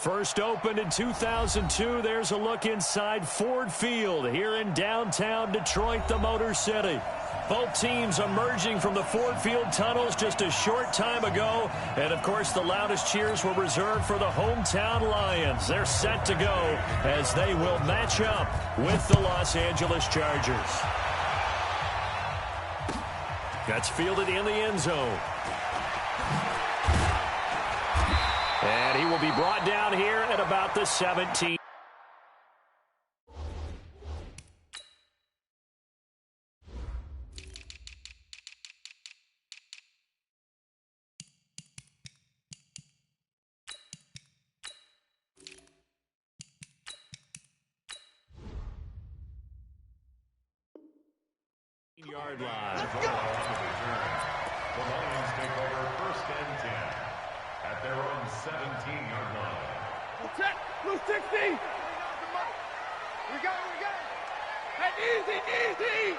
First opened in 2002, there's a look inside Ford Field here in downtown Detroit, the Motor City. Both teams emerging from the Ford Field tunnels just a short time ago. And, of course, the loudest cheers were reserved for the hometown Lions. They're set to go as they will match up with the Los Angeles Chargers. That's fielded in the end zone. And he will be brought down here at about the 17. Yard line. The Lions take over first and 10 at their own 17-yard line. Check, blue 60. We got it. Hey, easy.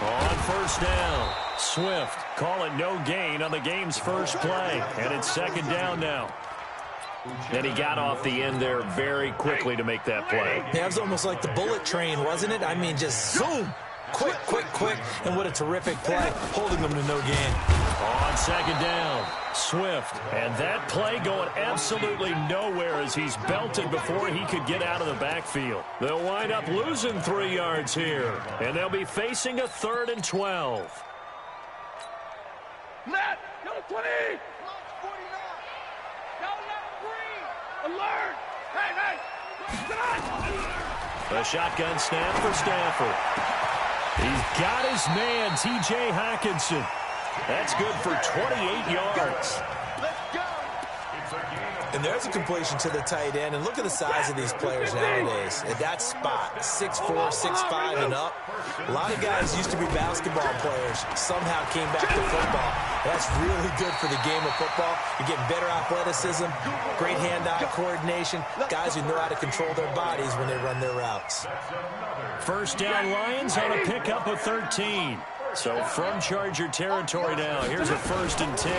On first down, Swift call it no gain on the game's first play, and it's second down now. And he got off the end there very quickly to make that play. That was almost like the bullet train, wasn't it? I mean, just zoom. Quick. And what a terrific play, holding them to no gain. On second down, Swift. And that play going absolutely nowhere as he's belted before he could get out of the backfield. They'll wind up losing 3 yards here. And they'll be facing a 3rd and 12. Let, go 20. Alert! Hey! A shotgun snap for Stafford. He's got his man, T.J. Hockenson. That's good for 28 yards. Let's go! And there's a completion to the tight end. And look at the size of these players nowadays. At that spot, 6'4", 6'5", and up. A lot of guys used to be basketball players. Somehow came back to football. That's really good for the game of football. You're getting better athleticism, great hand-eye coordination, guys who know how to control their bodies when they run their routes. First down, Lions on a pickup of 13. So from Charger territory now, here's a 1st and 10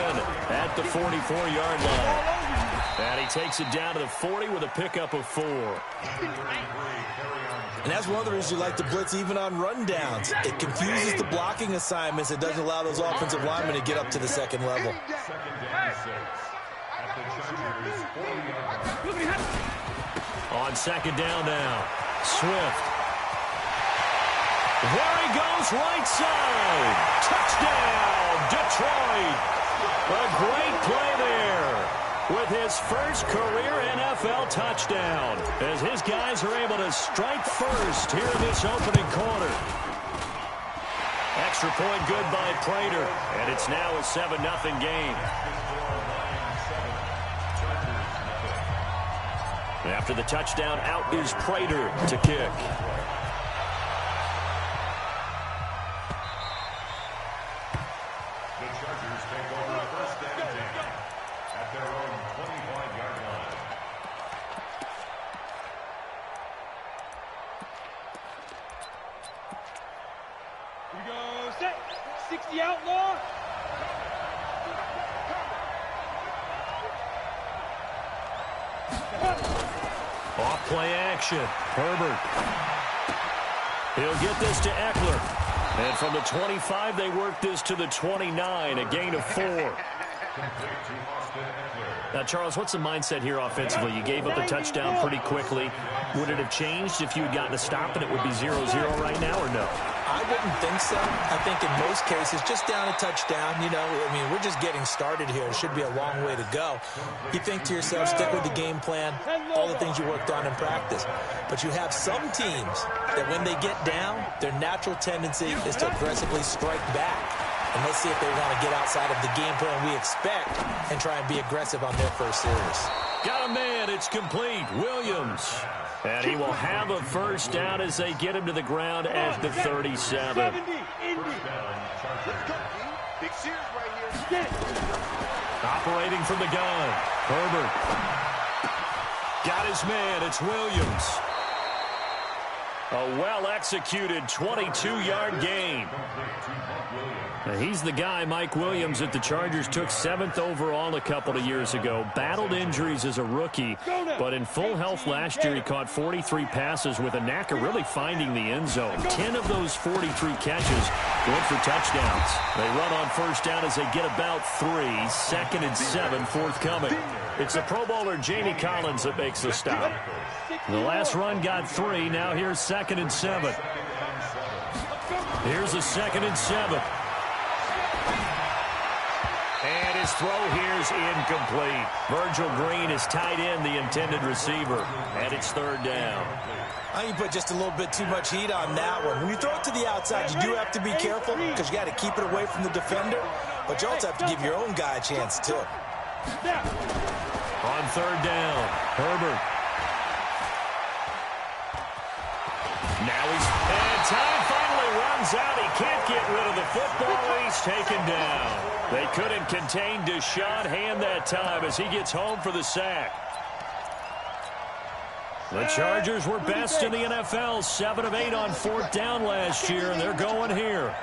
at the 44-yard line. And he takes it down to the 40 with a pickup of 4. And that's one of the reasons you like to blitz even on rundowns. It confuses the blocking assignments. It doesn't allow those offensive linemen to get up to the second level. On second down now, Swift. There he goes, right side. Touchdown, Detroit. A great play there with his first career NFL touchdown as his guys are able to strike first here in this opening quarter. Extra point good by Prater, and it's now a 7-0 game. After the touchdown, out is Prater to kick. Off play action. Herbert. He'll get this to Eckler. And from the 25, they work this to the 29, a gain of 4. Now, Charles, what's the mindset here offensively? You gave up the touchdown pretty quickly. Would it have changed if you had gotten a stop and it would be 0-0 right now, or no? I wouldn't think so. I think in most cases, just down a touchdown, I mean, we're just getting started here. It should be a long way to go. You think to yourself, stick with the game plan, all the things you worked on in practice. But you have some teams that when they get down, their natural tendency is to aggressively strike back. And let's see if they want to get outside of the game plan we expect and try and be aggressive on their first series. Got a man. It's complete. Williams. And he will have a first down as they get him to the ground at the 37. Operating from the gun. Herbert. Got his man. It's Williams. A well-executed 22-yard gain. He's the guy, Mike Williams, that the Chargers took 7th overall a couple of years ago. Battled injuries as a rookie, but in full health last year, he caught 43 passes with a knack of really finding the end zone. 10 of those 43 catches went for touchdowns. They run on first down as they get about 3. 2nd and 7 forthcoming. It's the Pro Bowler Jamie Collins that makes the stop. The last run got 3. Now here's 2nd and 7. Here's a 2nd and 7. And his throw here is incomplete. Virgil Green is tight end, the intended receiver. And it's 3rd down. I think you put just a little bit too much heat on that one. When you throw it to the outside, you do have to be careful because you got to keep it away from the defender. But you also have to give your own guy a chance, too. On 3rd down, Herbert. Now and time finally runs out. He can't get rid of the football. He's taken down. They couldn't contain Deshaun Hand that time as he gets home for the sack. The Chargers were best in the NFL, 7 of 8 on 4th down last year, and they're going here.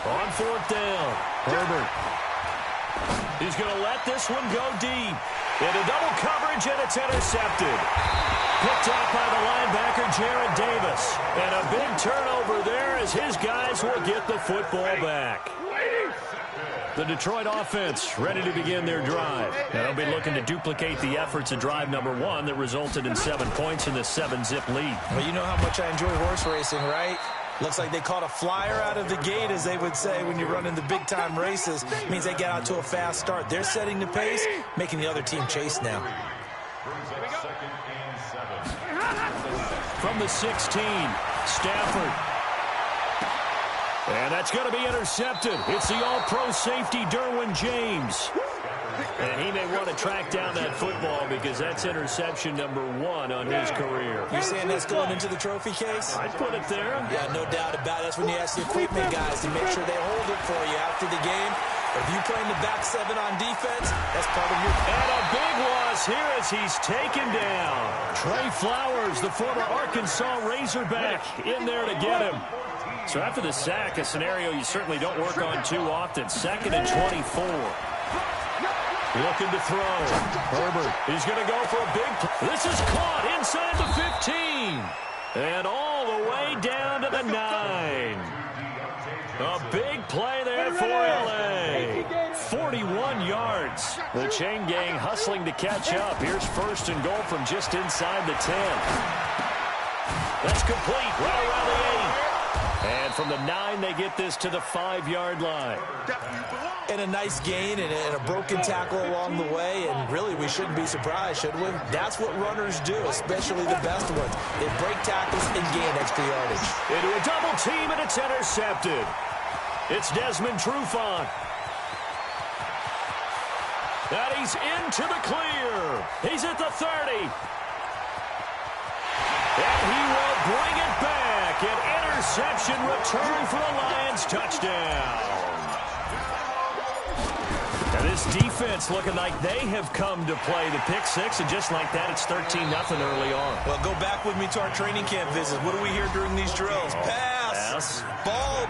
On 4th down, Herbert. He's going to let this one go deep. Into double coverage, and it's intercepted. Picked up by the linebacker, Jared Davis. And a big turnover there as his guys will get the football back. The Detroit offense ready to begin their drive. And they'll be looking to duplicate the efforts of drive number 1 that resulted in 7 points in the 7-zip lead. Well, you know how much I enjoy horse racing, right? Looks like they caught a flyer out of the gate, as they would say when you're running the big-time races. It means they get out to a fast start. They're setting the pace, making the other team chase now. From the 16, Stafford. And that's going to be intercepted. It's the all-pro safety, Derwin James. And he may want to track down that football because that's interception number 1 on his career. You're saying that's going into the trophy case? I'd put it there. Yeah, no doubt about it. That's when you ask the equipment guys to make sure they hold it for you after the game. If you play in the back 7 on defense, that's part of your... And a big loss here as he's taken down. Trey Flowers, the former Arkansas Razorback, in there to get him. So after the sack, a scenario you certainly don't work on too often. 2nd and 24. Looking to throw. Herbert, he's going to go for a big play. This is caught inside the 15. And all the way down to the 9. A big play there for L.A. 41 yards. The chain gang hustling to catch up. Here's 1st and goal from just inside the 10. That's complete right around the 8. And from the 9, they get this to the 5-yard line. And a nice gain and a broken tackle along the way. And really, we shouldn't be surprised, should we? That's what runners do, especially the best ones. They break tackles and gain extra yardage. Into a double team, and it's intercepted. It's Desmond Trufant. And he's into the clear. He's at the 30. And he will bring it back. An interception return for a Lions touchdown. Now this defense looking like they have come to play the pick 6, and just like that, it's 13-0 early on. Well, go back with me to our training camp visit. What do we hear during these drills? Pass.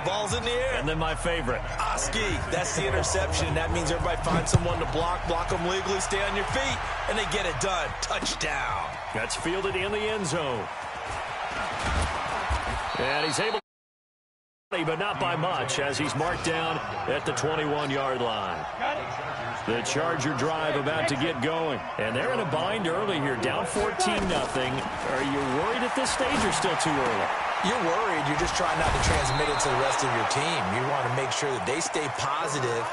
Ball's in the air. And then my favorite. Oski, that's the interception. That means everybody finds someone to block them legally, stay on your feet, and they get it done. Touchdown. That's fielded in the end zone. And he's able to, but not by much, as he's marked down at the 21-yard line. The Charger drive about to get going. And they're in a bind early here, down 14-0. Are you worried at this stage or still too early? You're worried. You're just trying not to transmit it to the rest of your team. You want to make sure that they stay positive.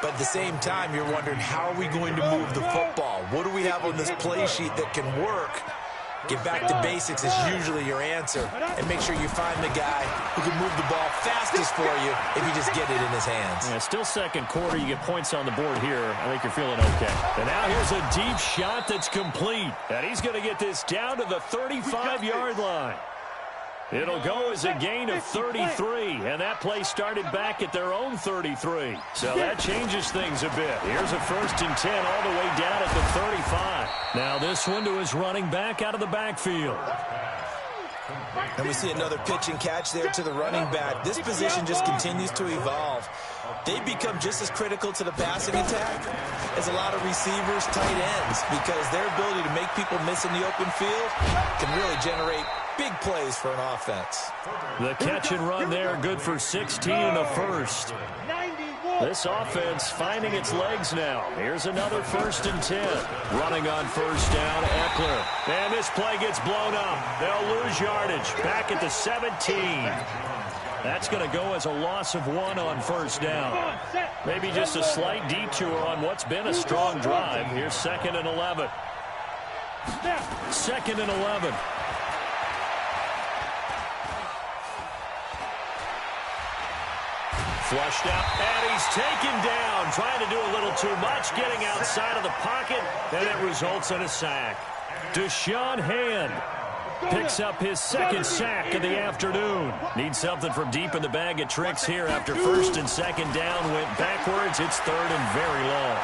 But at the same time, you're wondering, how are we going to move the football? What do we have on this play sheet that can work? Get back to basics is usually your answer. And make sure you find the guy who can move the ball fastest for you if you just get it in his hands. Yeah, still 2nd quarter. You get points on the board here. I think you're feeling okay. And now here's a deep shot that's complete. And he's going to get this down to the 35-yard line. It'll go as a gain of 33, and that play started back at their own 33. So that changes things a bit. Here's a 1st and 10 all the way down at the 35. Now this one to his running back out of the backfield. And we see another pitch and catch there to the running back. This position just continues to evolve. They become just as critical to the passing attack as a lot of receivers, tight ends, because their ability to make people miss in the open field can really generate big plays for an offense. The catch and run there, good for 16 in the first. This offense finding its legs now. Here's another 1st and 10. Running on 1st down, Eckler. And this play gets blown up. They'll lose yardage. Back at the 17. That's going to go as a loss of 1 on 1st down. Maybe just a slight detour on what's been a strong drive. Here's 2nd and 11. 2nd and 11. Flushed out, and he's taken down. Trying to do a little too much, getting outside of the pocket, and it results in a sack. Deshaun Hand picks up his 2nd sack of the afternoon. Needs something from deep in the bag of tricks here after 1st and 2nd down. Went backwards. It's 3rd and very long.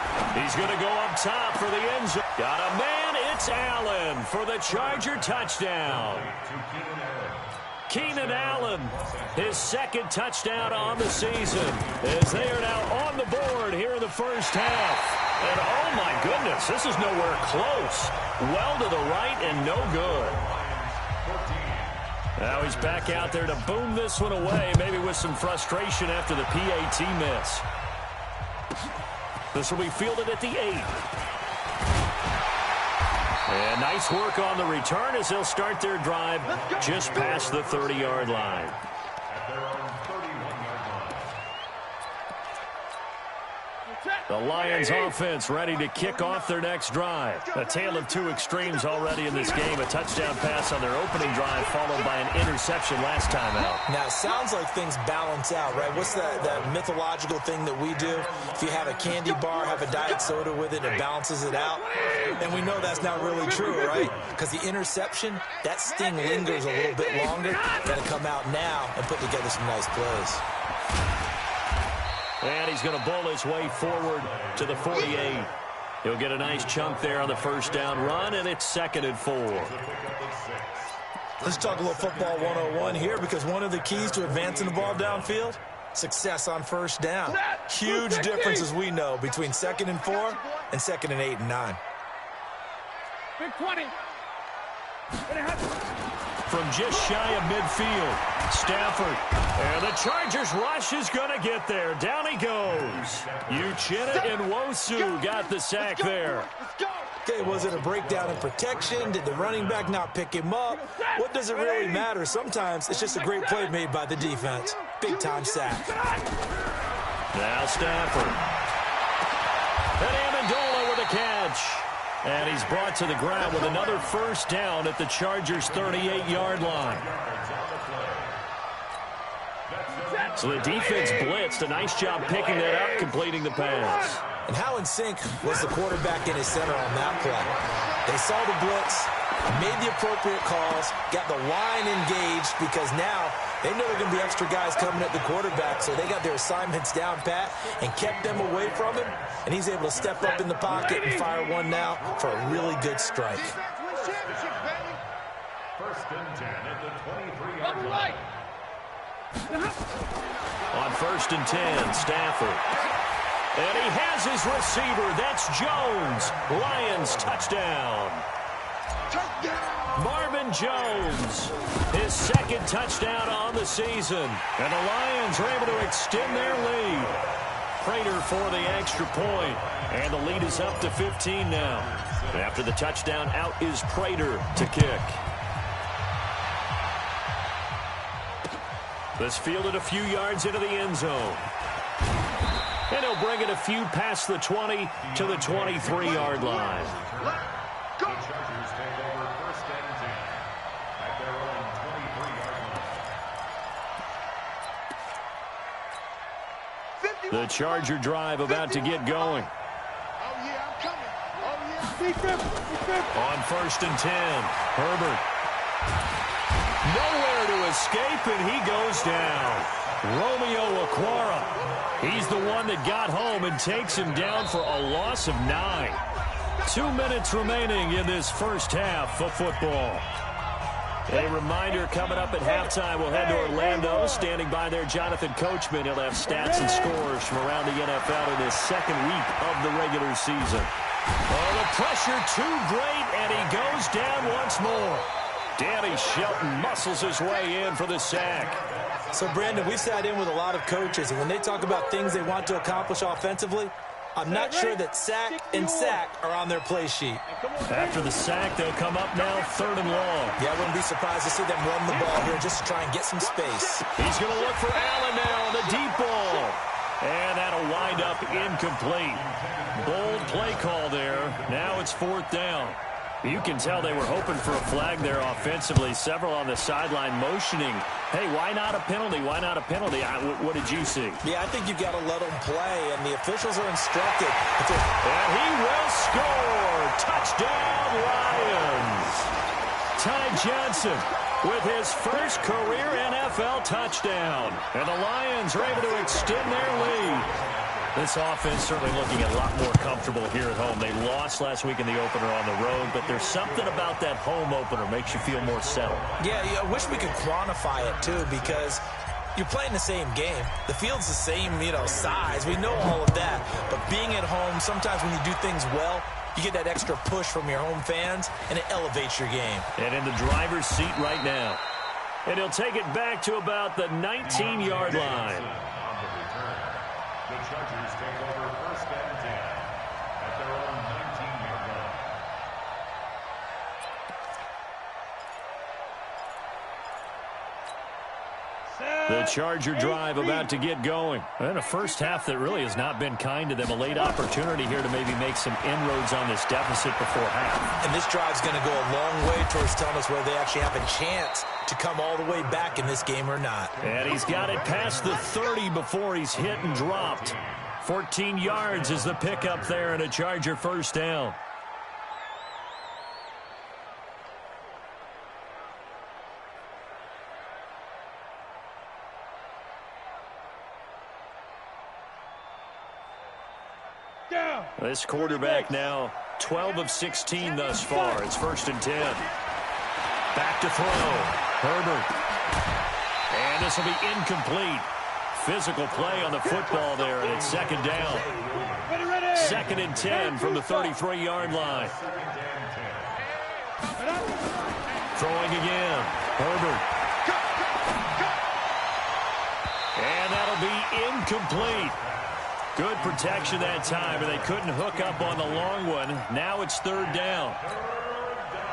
He's going to go up top for the end zone. Got a man. It's Allen for the Charger touchdown. Keenan Allen, his 2nd touchdown on the season, as they are now on the board here in the first half. And oh my goodness, this is nowhere close. Well to the right and no good. Now he's back out there to boom this one away, maybe with some frustration after the PAT miss. This will be fielded at the 8. And nice work on the return as they'll start their drive just past the 30-yard line. The Lions offense ready to kick off their next drive. A tale of two extremes already in this game. A touchdown pass on their opening drive followed by an interception last time out. Now, it sounds like things balance out, right? What's that mythological thing that we do? If you have a candy bar, have a diet soda with it, it balances it out. And we know that's not really true, right? Because the interception, that sting lingers a little bit longer. Got to come out now and put together some nice plays. And he's going to bowl his way forward to the 48. He'll get a nice chunk there on the first down run, and it's 2nd and 4. Let's talk a little football 101 here, because one of the keys to advancing the ball downfield, success on first down. Huge difference, as we know, between 2nd and 4 and 2nd and 8 and 9. Big 20. From just shy of midfield, Stafford. And the Chargers rush is going to get there. Down he goes. Uchenna and Nwosu got the sack there. Okay, was it a breakdown in protection? Did the running back not pick him up? What does it really matter? Sometimes it's just a great play made by the defense. Big-time sack. Now Stafford. And Amendola with a catch. And he's brought to the ground with another first down at the Chargers' 38-yard line. So the defense blitzed. A nice job picking that up, completing the pass. And how in sync was the quarterback in his center on that play? They saw the blitz, made the appropriate calls, got the line engaged, because now they know there are going to be extra guys coming at the quarterback, so they got their assignments down pat and kept them away from him, and he's able to step up in the pocket and fire one now for a really good strike. 1st and 10 at the 23-yard line. On 1st and 10, Stafford. And he has his receiver. That's Jones. Lions touchdown. Marvin Jones, his 2nd touchdown on the season. And the Lions are able to extend their lead. Prater for the extra point. And the lead is up to 15 now. After the touchdown, out is Prater to kick. This fielded a few yards into the end zone. And he'll bring it a few past the 20 to the 23-yard line. The Chargers take over 1st and 10 at their own 23-yard line. The Charger drive about to get going. Oh, yeah, I'm coming. Oh, yeah. Big 50. On 1st and 10, Herbert. Nowhere to escape, and he goes down. Romeo Okwara. He's the one that got home and takes him down for a loss of 9. 2 minutes remaining in this first half of football. A reminder, coming up at halftime, we'll head to Orlando. Standing by there, Jonathan Coachman. He'll have stats and scores from around the NFL in his second week of the regular season. Oh, the pressure too great, and he goes down once more. Danny Shelton muscles his way in for the sack. So, Brandon, we've sat in with a lot of coaches, and when they talk about things they want to accomplish offensively, I'm not sure that sack and sack are on their play sheet. After the sack, they'll come up now 3rd and long. Yeah, I wouldn't be surprised to see them run the ball here just to try and get some space. He's going to look for Allen now on the deep ball. And that'll wind up incomplete. Bold play call there. Now it's 4th down. You can tell they were hoping for a flag there offensively. Several on the sideline motioning. Hey, why not a penalty? Why not a penalty? What did you see? Yeah, I think you've got to let them play, and the officials are instructed. And he will score. Touchdown, Lions. Ty Johnson with his first career NFL touchdown. And the Lions are able to extend their lead. This offense certainly looking a lot more comfortable here at home. They lost last week in the opener on the road, but there's something about that home opener makes you feel more settled. Yeah, I wish we could quantify it, too, because you're playing the same game. The field's the same, size. We know all of that. But being at home, sometimes when you do things well, you get that extra push from your home fans, and it elevates your game. And in the driver's seat right now. And he'll take it back to about the 19-yard line. The Chargers take over 1st and 10 at their own 19-yard line. The Charger drive about to get going. And a first half that really has not been kind to them. A late opportunity here to maybe make some inroads on this deficit before half. And this drive's going to go a long way towards telling us whether they actually have a chance to come all the way back in this game or not. And he's got it past the 30 before he's hit and dropped. 14 yards is the pickup there, and a Charger first down. This quarterback now 12 of 16 thus far. It's 1st and 10. Back to throw. Herbert. And this will be incomplete. Physical play on the football there, and it's 2nd down. 2nd and 10 from the 33-yard line. Throwing again. Herbert. And that'll be incomplete. Good protection that time, and they couldn't hook up on the long one. Now it's 3rd down.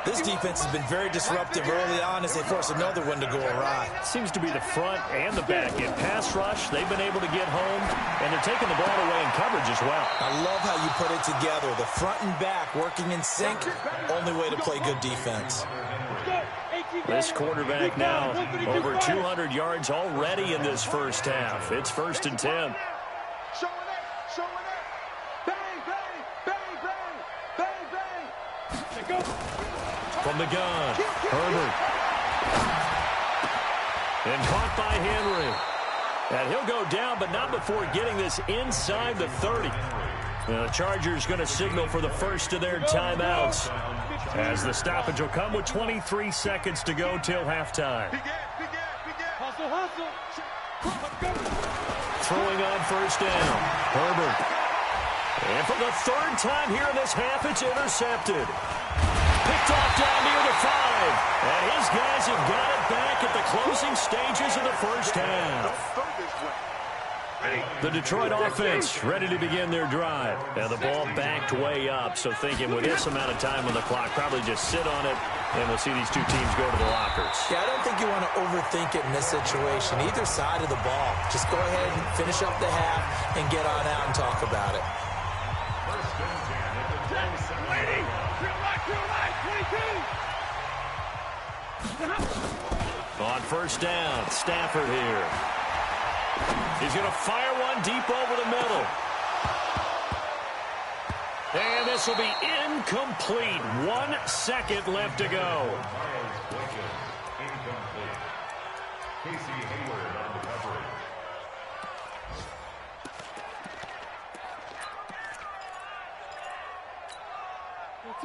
This defense has been very disruptive early on as they force another one to go awry. Seems to be the front and the back end. Pass rush, they've been able to get home, and they're taking the ball away in coverage as well. I love how you put it together. The front and back working in sync, only way to play good defense. This quarterback now over 200 yards already in this first half. It's 1st and 10. From the gun, Herbert. And caught by Henry. And he'll go down, but not before getting this inside the 30. The Chargers going to signal for the first of their timeouts, as the stoppage will come with 23 seconds to go till halftime. Throwing on 1st down, Herbert. And for the 3rd time here in this half, it's intercepted. Picked off down near the 5. And his guys have got it back at the closing stages of the first half. The Detroit offense ready to begin their drive. And the ball backed way up. So thinking with this amount of time on the clock, probably just sit on it, and we'll see these two teams go to the lockers. Yeah, I don't think you want to overthink it in this situation. Either side of the ball. Just go ahead and finish up the half and get on out and talk about it. On 1st down, Stafford here. He's going to fire one deep over the middle. And this will be incomplete. 1 second left to go.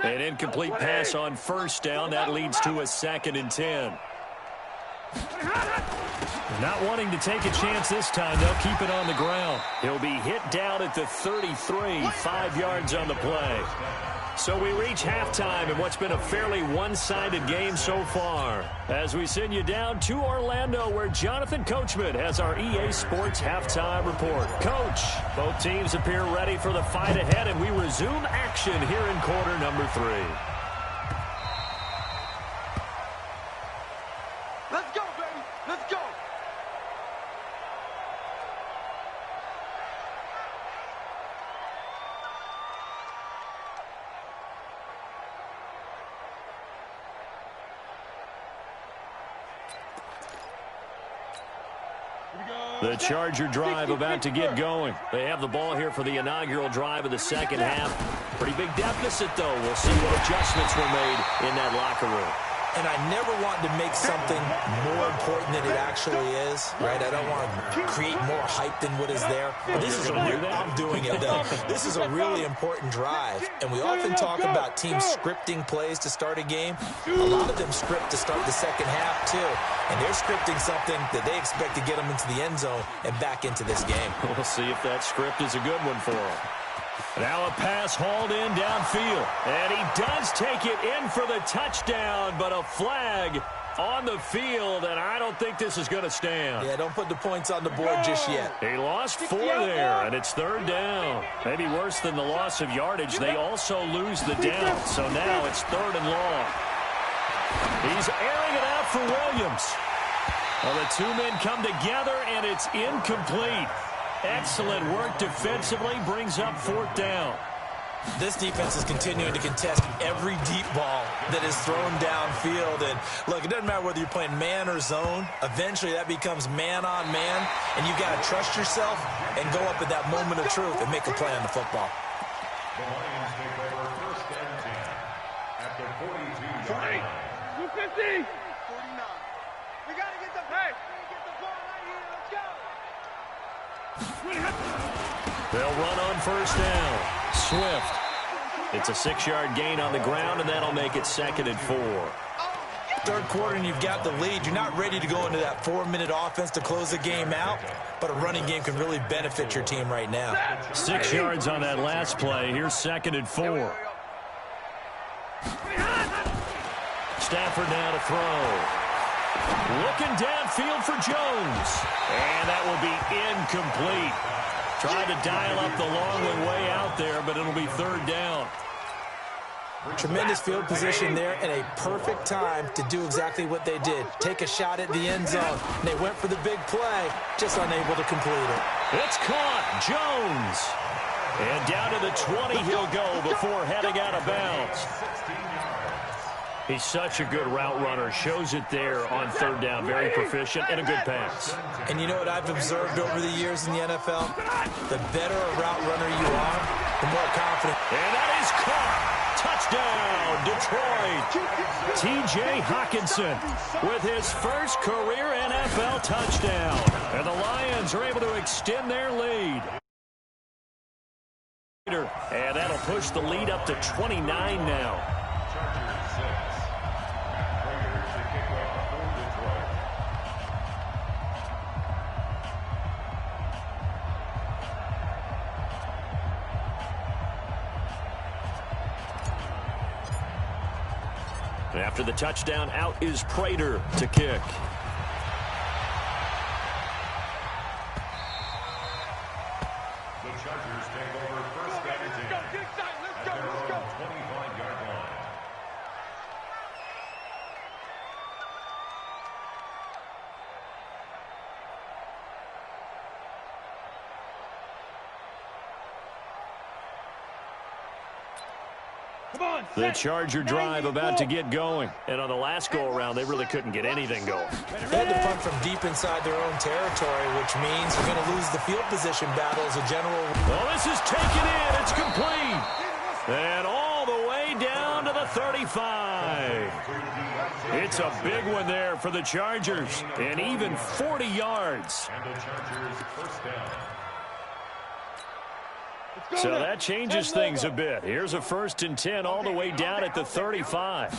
An incomplete pass on first down. That leads to a 2nd and 10. Not wanting to take a chance this time. They'll keep it on the ground. He'll be hit down at the 33, 5 yards on the play. So we reach halftime in what's been a fairly one-sided game so far. As we send you down to Orlando, where Jonathan Coachman has our EA Sports halftime report. Coach, both teams appear ready for the fight ahead, and we resume action here in quarter number 3. Let's go, baby. Let's go. The Charger drive about to get going. They have the ball here for the inaugural drive of the second half. Pretty big deficit, though. We'll see what adjustments were made in that locker room. And I never want to make something more important than it actually is, right? I don't want to create more hype than what is there. But this is I'm doing it, though. This is a really important drive. And we often talk about teams scripting plays to start a game. A lot of them script to start the second half, too. And they're scripting something that they expect to get them into the end zone and back into this game. We'll see if that script is a good one for them. Now a pass hauled in downfield. And he does take it in for the touchdown, but a flag on the field, and I don't think this is going to stand. Yeah, don't put the points on the board just yet. He lost 4 there, and it's 3rd down. Maybe worse than the loss of yardage. They also lose the down, so now it's 3rd and long. He's airing it out for Williams. Well, the two men come together, and it's incomplete. Excellent work defensively, brings up 4th down. This defense is continuing to contest every deep ball that is thrown downfield. And, look, it doesn't matter whether you're playing man or zone. Eventually, that becomes man-on-man, and you've got to trust yourself and go up at that moment of truth and make a play on the football. The Lions take over 1st and 10 at the 42-yard line. 250. 49. We got to get the ball right here. Let's go. They'll run on 1st down. Swift. It's a 6-yard gain on the ground, and that'll make it 2nd and 4. 3rd quarter, and you've got the lead. You're not ready to go into that 4-minute offense to close the game out, but a running game can really benefit your team right now. 6 yards on that last play. Here's 2nd and 4. Stafford now to throw. Looking downfield for Jones. And that will be incomplete. Trying to dial up the long way out there, but it'll be 3rd down. Tremendous field position there and a perfect time to do exactly what they did. Take a shot at the end zone. They went for the big play, just unable to complete it. It's caught. Jones. And down to the 20 he'll go before heading out of bounds. He's such a good route runner. Shows it there on 3rd down. Very proficient and a good pass. And you know what I've observed over the years in the NFL? The better a route runner you are, the more confident. And that is caught. Touchdown, Detroit. T.J. Hockenson with his first career NFL touchdown. And the Lions are able to extend their lead. And that'll push the lead up to 29 now. After the touchdown, out is Prater to kick. The Chargers take over 1st and 10 at their own 25-yard line. The Charger drive about to get going. And on the last go-around, they really couldn't get anything going. They had to punt from deep inside their own territory, which means you're going to lose the field position battle as a general. Well, this is taken in. It's complete. And all the way down to the 35. It's a big one there for the Chargers, and even 40 yards. And the Chargers first down. So that changes things a bit. Here's a 1st and 10 all the way down at the 35.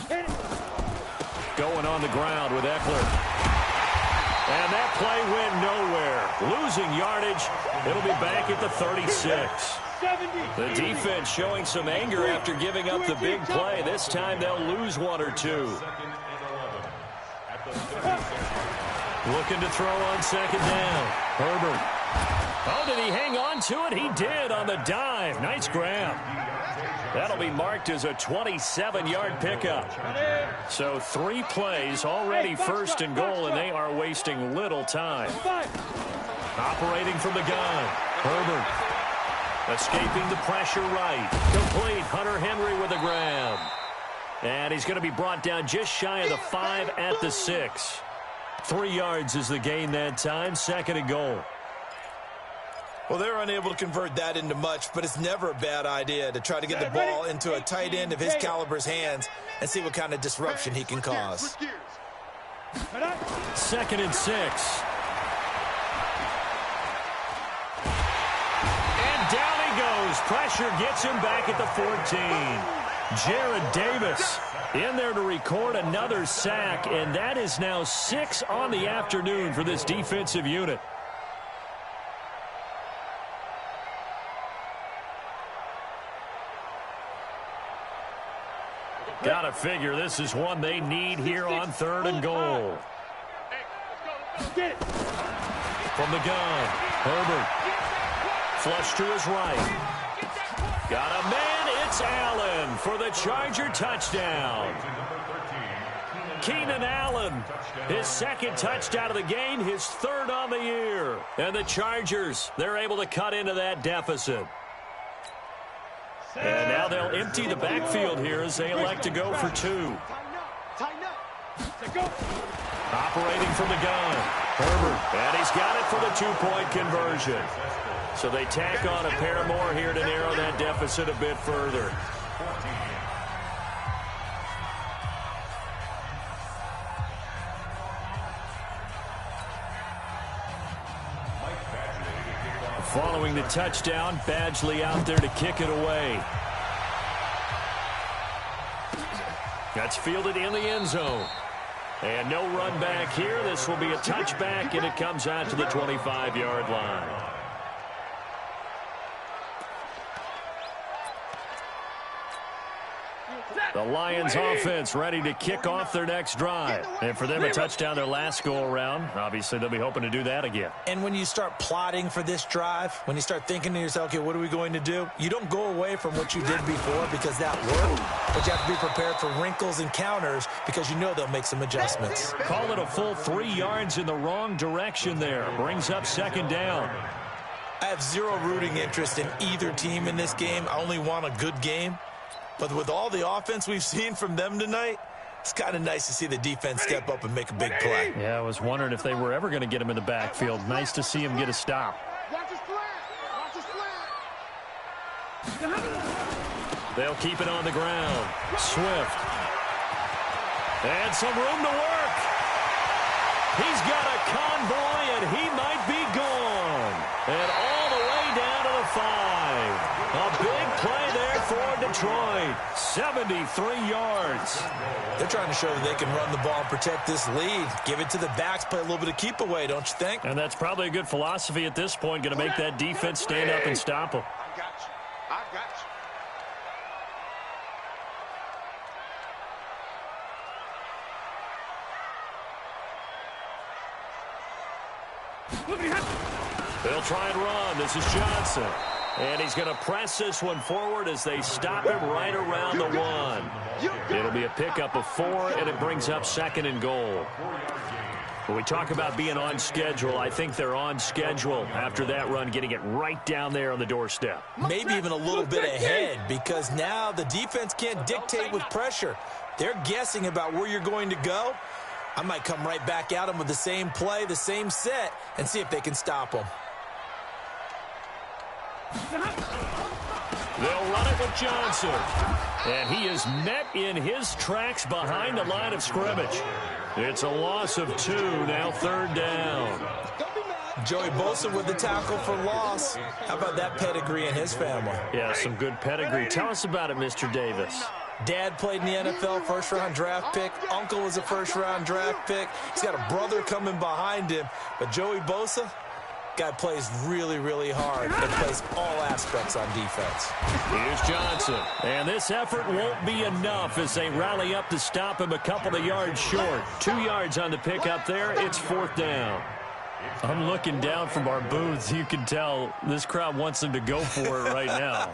Going on the ground with Eckler. And that play went nowhere. Losing yardage. It'll be back at the 36. The defense showing some anger after giving up the big play. This time they'll lose 1 or 2. Looking to throw on 2nd down. Herbert. Oh, did he hang on to it? He did on the dive. Nice grab. That'll be marked as a 27-yard pickup. So 3 plays already 1st and goal, and they are wasting little time. Operating from the gun. Herbert. Escaping the pressure right. Complete. Hunter Henry with a grab. And he's going to be brought down just shy of the 5 at the 6. 3 yards is the gain that time. 2nd and goal. Well, they're unable to convert that into much, but it's never a bad idea to try to get the ball into a tight end of his caliber's hands and see what kind of disruption he can cause. 2nd and 6. Pressure gets him back at the 14. Jared Davis in there to record another sack, and that is now 6 on the afternoon for this defensive unit. Gotta figure this is one they need here on 3rd and goal. From the gun, Herbert. Flush to his right. Got a man, it's Allen for the Charger touchdown. Keenan Allen, his 2nd touchdown of the game, his 3rd on the year. And the Chargers, they're able to cut into that deficit. And now they'll empty the backfield here as they elect to go for 2. Operating from the gun, Herbert, and he's got it for the 2-point conversion. So they tack on a pair more here to narrow that deficit a bit further. Following the touchdown, Badgley out there to kick it away. That's fielded in the end zone. And no run back here. This will be a touchback, and it comes out to the 25-yard line. The Lions offense ready to kick off their next drive. And for them, a touchdown their last go-around. Obviously, they'll be hoping to do that again. And when you start plotting for this drive, when you start thinking to yourself, okay, what are we going to do? You don't go away from what you did before because that worked. But you have to be prepared for wrinkles and counters because you know they'll make some adjustments. Call it a full 3 yards in the wrong direction there. Brings up 2nd down. I have zero rooting interest in either team in this game. I only want a good game. But with all the offense we've seen from them tonight, it's kind of nice to see the defense step up and make a big play. Yeah, I was wondering if they were ever going to get him in the backfield. Nice to see him get a stop. They'll keep it on the ground. Swift. And some room to work. He's got a convoy, and he might be gone. And all the way down to the 5. A big play there for Detroit. 73 yards. They're trying to show that they can run the ball and protect this lead. Give it to the backs, play a little bit of keep away, don't you think? And that's probably a good philosophy at this point. Going to make that defense stand up and stop them. I got you. I got you. They'll try and run. This is Johnson. And he's going to press this one forward as they stop him right around the 1. It'll be a pickup of 4, and it brings up 2nd and goal. When we talk about being on schedule, I think they're on schedule after that run, getting it right down there on the doorstep. Maybe even a little bit ahead because now the defense can't dictate with pressure. They're guessing about where you're going to go. I might come right back at them with the same play, the same set, and see if they can stop them. They'll run it with Johnson. And he is met in his tracks behind the line of scrimmage. It's a loss of 2, now 3rd down. Joey Bosa with the tackle for loss. How about that pedigree in his family? Yeah, some good pedigree. Tell us about it, Mr. Davis. Dad played in the NFL, first-round draft pick. Uncle was a first-round draft pick. He's got a brother coming behind him. But Joey Bosa, guy plays really, really hard and plays all aspects on defense. Here's Johnson. And this effort won't be enough as they rally up to stop him a couple of yards short. 2 yards on the pickup there. It's 4th down. I'm looking down from our booths. You can tell this crowd wants him to go for it right now.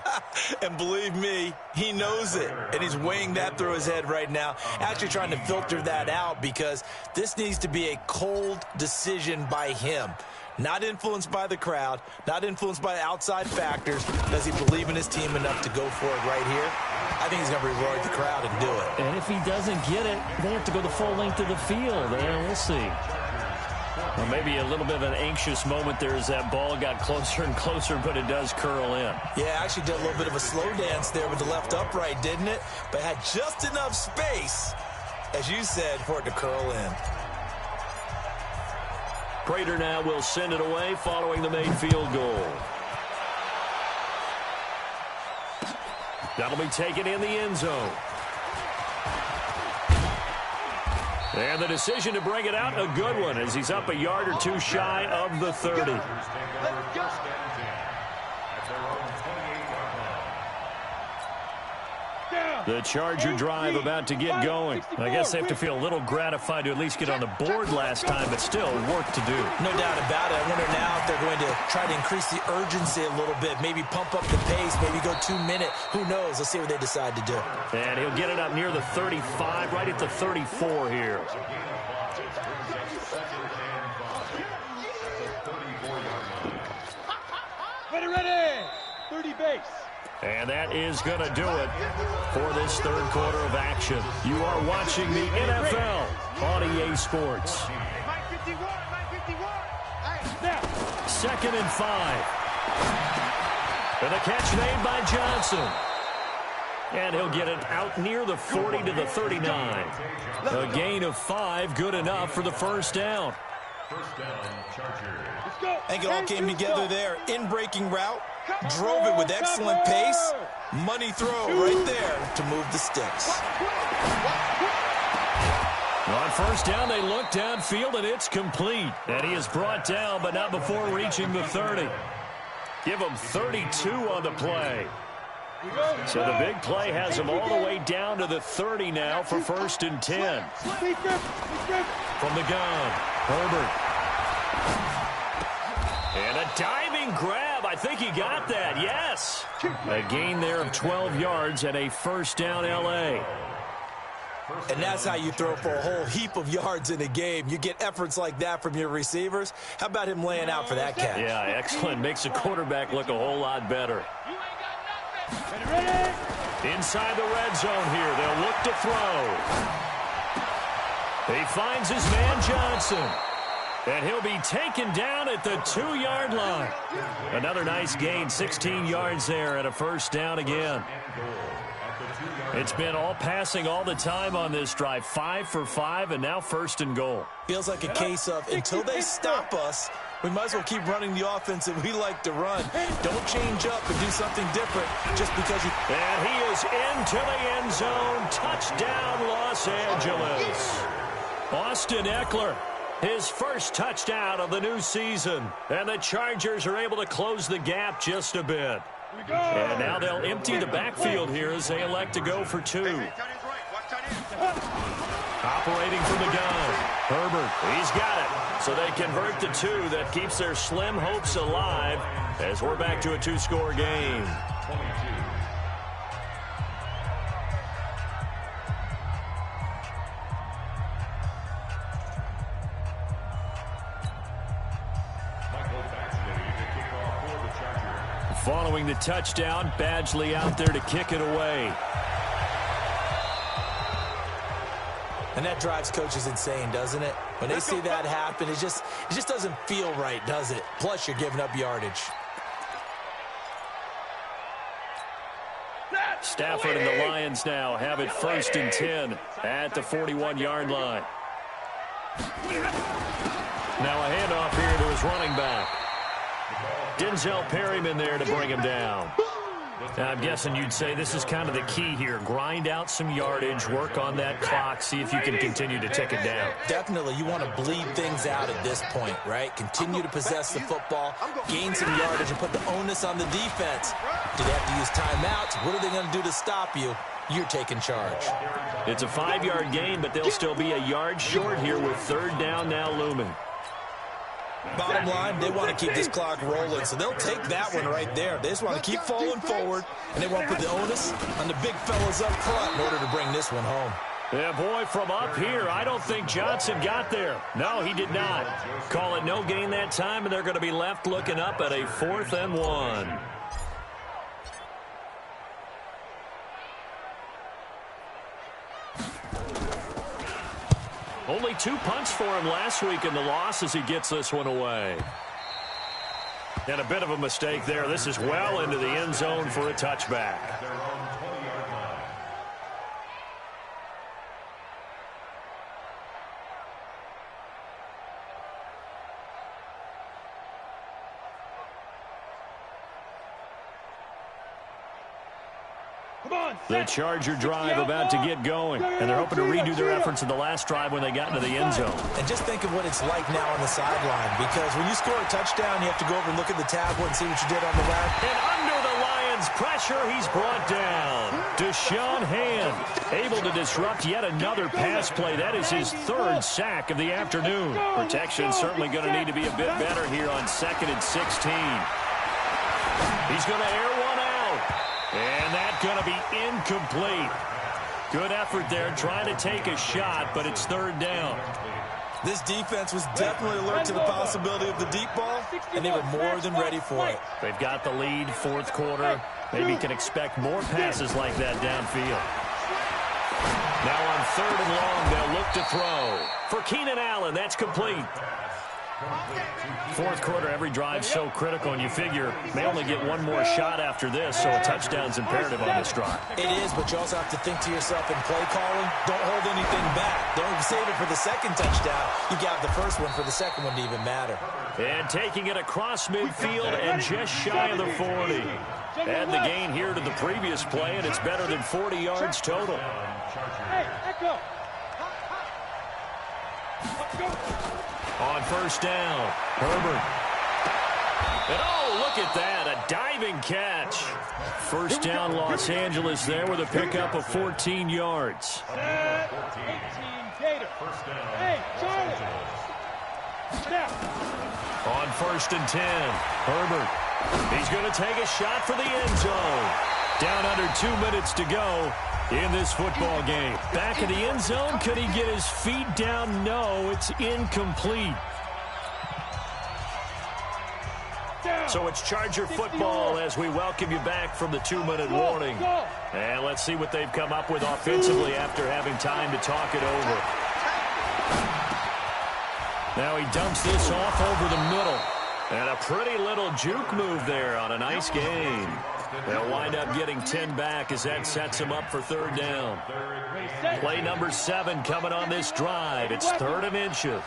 And believe me, he knows it. And he's weighing that through his head right now, actually trying to filter that out because this needs to be a cold decision by him. Not influenced by the crowd, not influenced by outside factors. Does he believe in his team enough to go for it right here? I think he's going to reward the crowd and do it. And if he doesn't get it, they have to go the full length of the field. And we'll see. Well, maybe a little bit of an anxious moment there as that ball got closer and closer, but it does curl in. Yeah, actually did a little bit of a slow dance there with the left upright, didn't it? But had just enough space, as you said, for it to curl in. Prater now will send it away following the made field goal. That'll be taken in the end zone. And the decision to bring it out, a good one, as he's up a yard or 2 shy of the 30. The Charger drive about to get going. I guess they have to feel a little gratified to at least get on the board last time, but still work to do. No doubt about it. I wonder now if they're going to try to increase the urgency a little bit, maybe pump up the pace, maybe go 2-minute. Who knows? Let's see what they decide to do. And he'll get it up near the 35, right at the 34 here. Ready, 30 base. And that is going to do it for this 3rd quarter of action. You are watching the NFL on EA Sports. 2nd and 5. And the catch made by Johnson. And he'll get it out near the 40 to the 39. A gain of 5, good enough for the 1st down. I think it all came together there. In-breaking route, drove it with excellent pace. Money throw right there to move the sticks. On 1st down, they look downfield, and it's complete. And he is brought down, but not before reaching the 30. Give him 32 on the play. So the big play has him all the way down to the 30 now for 1st and 10. From the gun, Herbert. And a diving grab. I think he got that. Yes. A gain there of 12 yards and a 1st down L.A. And that's how you throw for a whole heap of yards in a game. You get efforts like that from your receivers. How about him laying out for that catch? Yeah, excellent. Makes the quarterback look a whole lot better. Inside the red zone here. They'll look to throw. He finds his man Johnson. And he'll be taken down at the 2-yard line. Another nice gain, 16 yards there and a 1st down again. It's been all passing all the time on this drive. 5 for 5 and now 1st and goal. Feels like a case of until they stop us, we might as well keep running the offense that we like to run. Don't change up and do something different just because you... And he is into the end zone. Touchdown, Los Angeles. Austin Eckler. His first touchdown of the new season. And the Chargers are able to close the gap just a bit. And now they'll empty the backfield here as they elect to go for 2. Operating from the gun. Herbert, he's got it. So they convert the 2. That keeps their slim hopes alive as we're back to a 2-score game. Following the touchdown, Badgley out there to kick it away. And that drives coaches insane, doesn't it? When they see that happen, it just doesn't feel right, does it? Plus, you're giving up yardage. Stafford and the Lions now have it 1st and 10 at the 41-yard line. Now a handoff here to his running back. Denzel Perryman there to bring him down. Now, I'm guessing you'd say this is kind of the key here. Grind out some yardage, work on that clock, see if you can continue to tick it down. Definitely. You want to bleed things out at this point, right? Continue to possess the football, gain some yardage, and put the onus on the defense. Do they have to use timeouts? What are they going to do to stop you? You're taking charge. It's a 5-yard gain, but they'll still be a yard short here with 3rd down now looming. Bottom line, they want to keep this clock rolling, so they'll take that one right there. They just want to keep falling forward, and they want to put the onus on the big fellas up front in order to bring this one home. Yeah, boy, from up here, I don't think Johnson got there. No, he did not. Call it no gain that time, and they're going to be left looking up at a 4th and 1. Only 2 punts for him last week in the loss as he gets this one away. And a bit of a mistake there. This is well into the end zone for a touchback. The Charger drive about to get going, and they're hoping to redo their efforts in the last drive when they got into the end zone. And just think of what it's like now on the sideline, because when you score a touchdown, you have to go over and look at the tablet and see what you did on the route. And under the Lions' pressure, he's brought down. Deshaun Hand able to disrupt yet another pass play. That is his 3rd sack of the afternoon. Protection certainly going to need to be a bit better here on 2nd and 16. He's going to air one out. And that's going to be incomplete. Good effort there trying to take a shot, but it's 3rd down. This defense was definitely alert to the possibility of the deep ball, and they were more than ready for it. They've got the lead, 4th quarter. Maybe can expect more passes like that downfield. Now on 3rd and long, they'll look to throw. For Keenan Allen, that's complete. 4th quarter, every drive so critical, and you figure may only get one more shot after this, so a touchdown's imperative on this drive. It is, but you also have to think to yourself in play calling, don't hold anything back. Don't save it for the 2nd touchdown. You got the 1st one for the 2nd one to even matter. And taking it across midfield and just shy of the 40. Add the gain here to the previous play, and it's better than 40 yards total. Hey, echo. On 1st down, Herbert. And oh, look at that, a diving catch. 1st down, Los Angeles there with a pickup of 14 yards. 18 Gator. Hey, Charlie. Snap. On 1st and 10, Herbert. He's going to take a shot for the end zone. Down under 2 minutes to go in this football game. Back in the end zone, could he get his feet down? No, it's incomplete. So it's Charger football as we welcome you back from the 2-minute warning. And let's see what they've come up with offensively after having time to talk it over. Now he dumps this off over the middle. And a pretty little juke move there on a nice gain. They'll wind up getting 10 back as that sets them up for 3rd down. Play number 7 coming on this drive. It's 3rd and inches.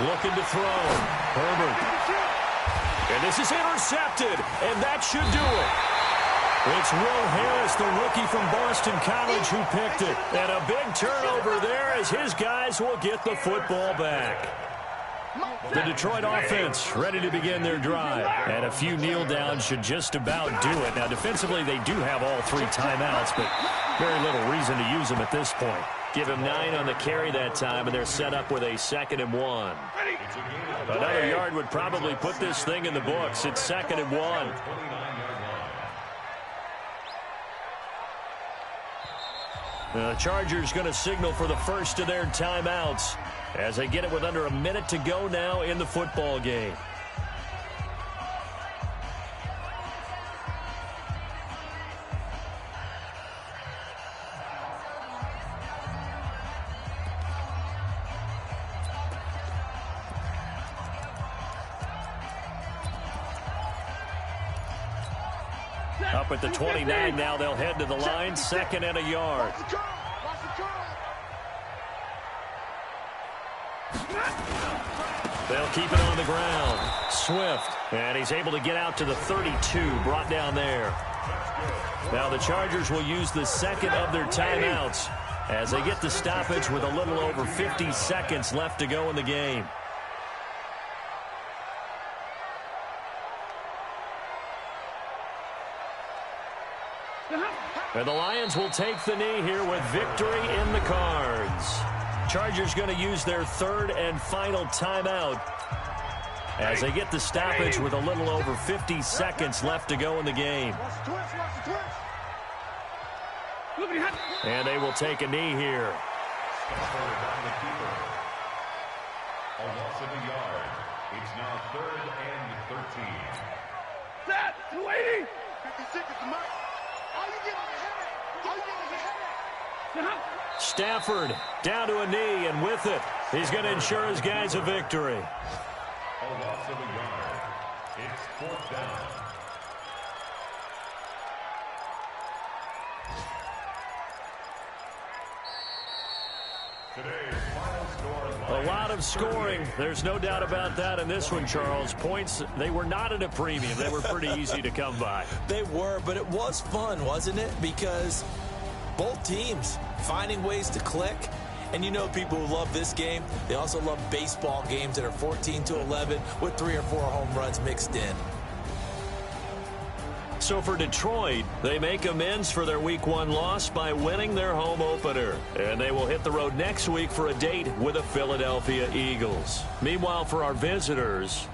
Looking to throw. Herbert. And this is intercepted. And that should do it. It's Will Harris, the rookie from Boston College, who picked it. And a big turnover there as his guys will get the football back. The Detroit offense ready to begin their drive. And a few kneel downs should just about do it. Now, defensively, they do have all 3 timeouts, but very little reason to use them at this point. Give him 9 on the carry that time, and they're set up with a 2nd and 1. Another yard would probably put this thing in the books. It's 2nd and 1. The Chargers going to signal for the first of their timeouts as they get it with under a minute to go now in the football game. Up at the 29 now, they'll head to the line, 2nd and a yard. They'll keep it on the ground. Swift, and he's able to get out to the 32, brought down there. Now the Chargers will use the 2nd of their timeouts as they get the stoppage with a little over 50 seconds left to go in the game. And the Lions will take the knee here with victory in the cards. Chargers going to use their 3rd and final timeout as they get the stoppage with a little over 50 seconds left to go in the game. And they will take a knee here. A loss of a yard. It's now 3rd and 13. Set, 280. 56 is the mark. All you get is a headache. All you get is a headache. Stafford down to a knee, and with it, he's going to ensure his guys a victory. A loss of a yard. It's 4th down. Today's final score. A lot of scoring. There's no doubt about that in this one, Charles. Points, they were not at a premium. They were pretty easy to come by. They were, but it was fun, wasn't it? Because both teams finding ways to click. And you know people who love this game, they also love baseball games that are 14-11 with 3 or 4 home runs mixed in. So for Detroit, they make amends for their Week 1 loss by winning their home opener. And they will hit the road next week for a date with the Philadelphia Eagles. Meanwhile, for our visitors,